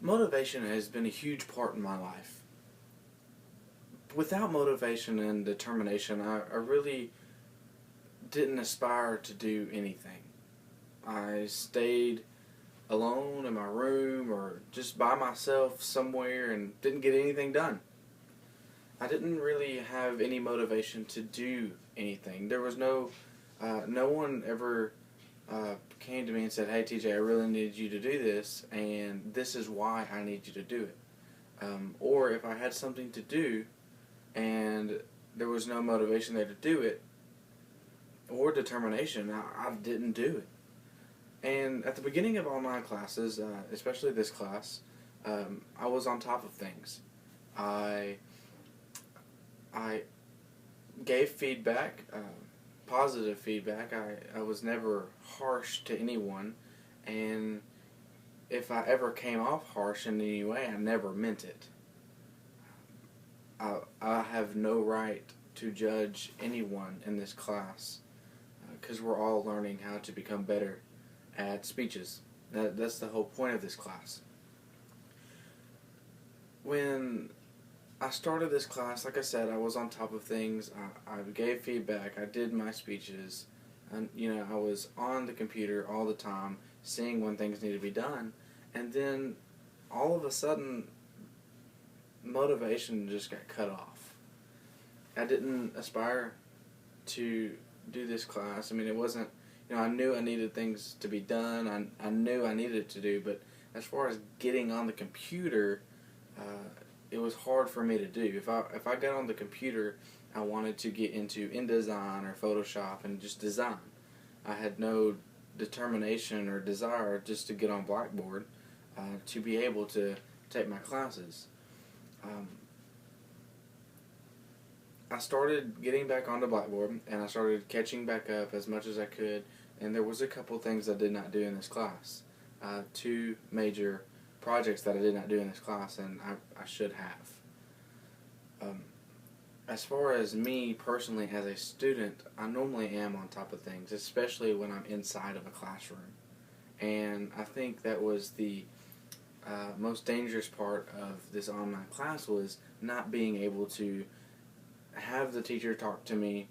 Motivation has been a huge part in my life. Without motivation and determination, I really didn't aspire to do anything. I stayed alone in my room or just by myself somewhere and didn't get anything done. I didn't really have any motivation to do anything. There was no one ever came to me and said, "Hey, TJ, I really need you to do this, and this is why I need you to do it." Or if I had something to do and there was no motivation there to do it or determination, I didn't do it. And at the beginning of all my classes, especially this class, I was on top of things. I I gave feedback, positive feedback. I was never harsh to anyone, and if I ever came off harsh in any way, I never meant it. I have no right to judge anyone in this class because we're all learning how to become better at speeches. That's the whole point of this class. When I started this class, like I said, I was on top of things. I gave feedback. I did my speeches. And, I was on the computer all the time, seeing when things needed to be done. And then, all of a sudden, motivation just got cut off. I didn't aspire to do this class. I mean, it wasn't, I knew I needed things to be done. I knew I needed to do, but as far as getting on the computer, uh, it was hard for me to do. If I got on the computer, I wanted to get into InDesign or Photoshop and just design. I had no determination or desire just to get on Blackboard to be able to take my classes. Um, I started getting back onto Blackboard and I started catching back up as much as I could. And there was a couple things I did not do in this class. Two major projects that I did not do in this class, and I should have. As far as me personally as a student, I normally am on top of things, especially when I'm inside of a classroom. And I think that was the most dangerous part of this online class was not being able to have the teacher talk to me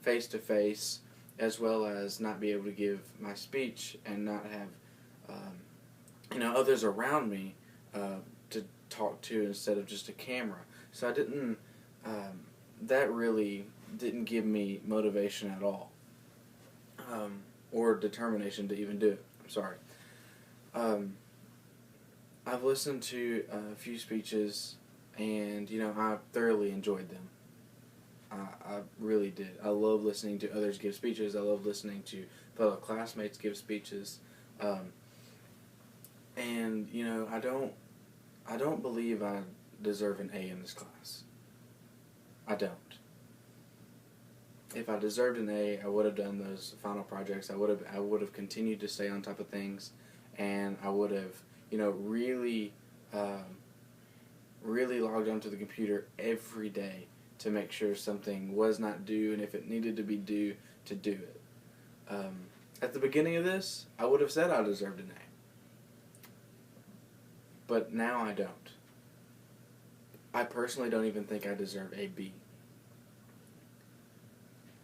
face to face, as well as not be able to give my speech and not have others around me to talk to instead of just a camera. So I didn't. That really didn't give me motivation at all, or determination to even do it. I'm sorry. I've listened to a few speeches, and I thoroughly enjoyed them. I really did. I love listening to others give speeches. I love listening to fellow classmates give speeches. And I don't believe I deserve an A in this class. I don't. If I deserved an A, I would have done those final projects. I would have continued to stay on top of things, and I would have really really logged onto the computer every day to make sure something was not due, and if it needed to be due, to do it. At the beginning of this, I would have said I deserved an A. But now I don't. I personally don't even think I deserve a B.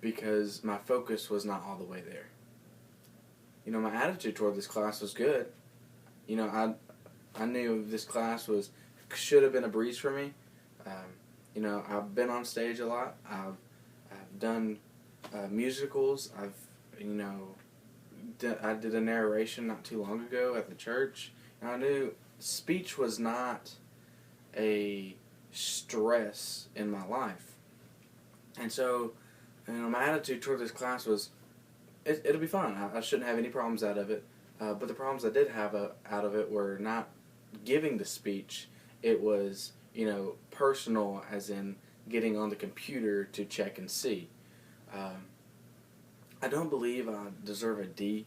Because my focus was not all the way there. My attitude toward this class was good. I knew this class should have been a breeze for me. I've been on stage a lot. I've done musicals. I did a narration not too long ago at the church. And I knew speech was not a stress in my life. And so, my attitude toward this class was, it'll be fine. I shouldn't have any problems out of it. But the problems I did have out of it were not giving the speech. It was, personal, as in getting on the computer to check and see. I don't believe I deserve a D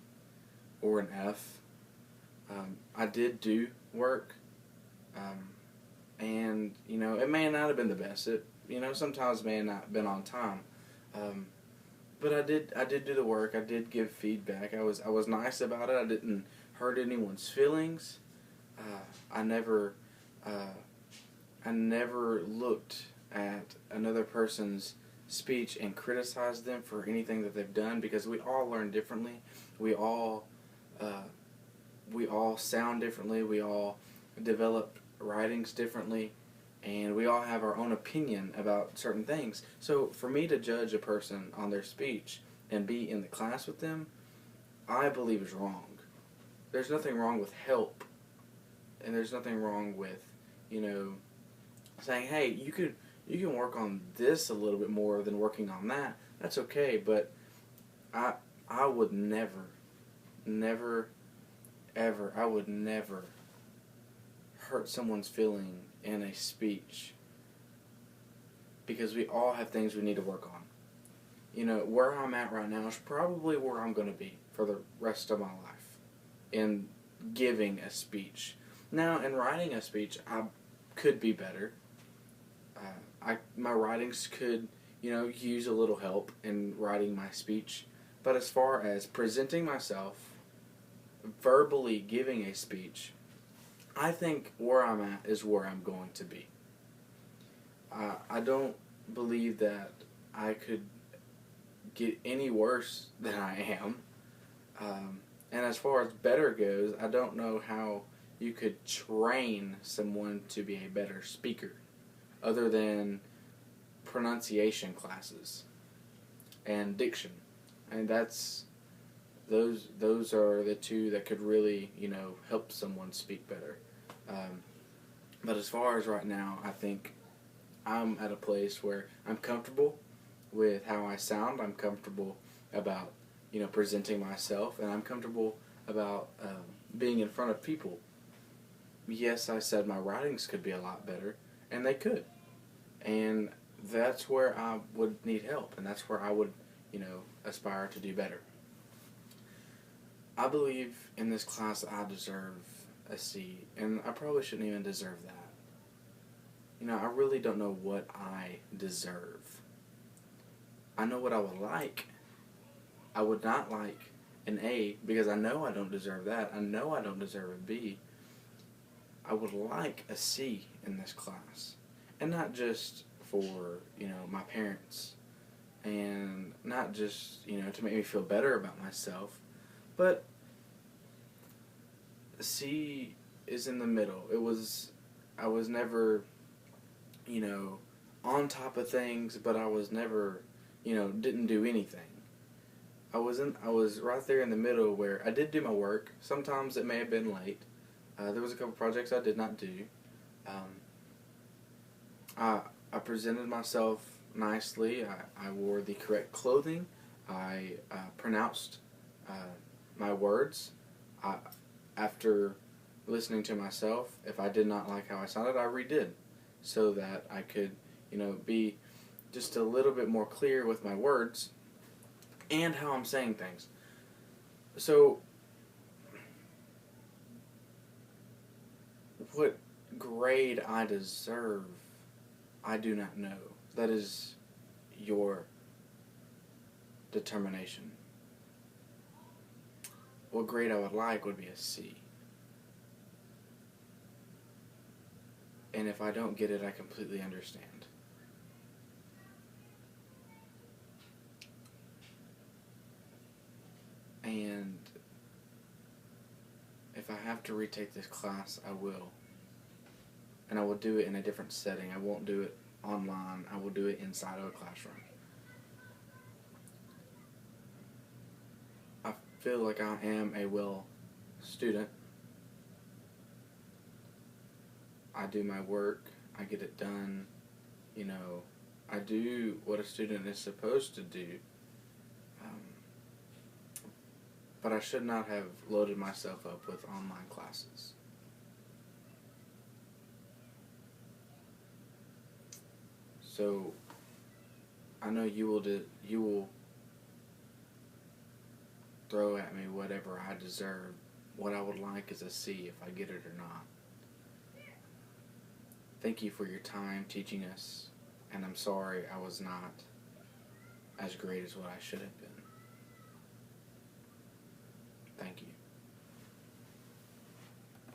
or an F. I did do work, and it may not have been the best. It sometimes may have not been on time, but I did do the work. I did give feedback. I was nice about it. I didn't hurt anyone's feelings. I never, uh, I never looked at another person's speech and criticized them for anything that they've done, because we all learn differently. We all, uh, we all sound differently. We all develop writings differently, and we all have our own opinion about certain things. So for me to judge a person on their speech and be in the class with them, I believe is wrong. There's nothing wrong with help, and there's nothing wrong with, you know, saying, hey, you can work on this a little bit more than working on that. That's okay, but I I would never, ever, I would never hurt someone's feeling in a speech, because we all have things we need to work on. You know, where I'm at right now is probably where I'm going to be for the rest of my life in giving a speech. Now, in writing a speech, I could be better. My writings could, you know, use a little help in writing my speech. But as far as presenting myself, verbally giving a speech, I think where I'm at is where I'm going to be. I don't believe that I could get any worse than I am. And as far as better goes, I don't know how you could train someone to be a better speaker other than pronunciation classes and diction. And those are the two that could really, you know, help someone speak better. But as far as right now, I think I'm at a place where I'm comfortable with how I sound. I'm comfortable about, you know, presenting myself, and I'm comfortable about being in front of people. Yes, I said my writings could be a lot better, and they could. And that's where I would need help, and that's where I would, you know, aspire to do better. I believe in this class I deserve a C, and I probably shouldn't even deserve that. You know, I really don't know what I deserve. I know what I would like. I would not like an A, because I know I don't deserve that. I know I don't deserve a B. I would like a C in this class. And not just for, you know, my parents, and not just, you know, to make me feel better about myself, but C is in the middle. I was never, you know, on top of things, but I was never, you know, didn't do anything. I was right there in the middle where I did do my work. Sometimes it may have been late. There was a couple projects I did not do. I presented myself nicely. I wore the correct clothing. I pronounced my words. After listening to myself, if I did not like how I sounded, I redid, so that I could, you know, be just a little bit more clear with my words and how I'm saying things. So, what grade I deserve, I do not know. That is your determination. What grade I would like would be a C. And if I don't get it, I completely understand. And if I have to retake this class, I will. And I will do it in a different setting. I won't do it online. I will do it inside of a classroom. I feel like I am a well student. I do my work. I get it done. You know, I do what a student is supposed to do. But I should not have loaded myself up with online classes. So I know you will throw at me whatever I deserve. What I would like is a C if I get it or not. Thank you for your time teaching us, and I'm sorry I was not as great as what I should have been. Thank you.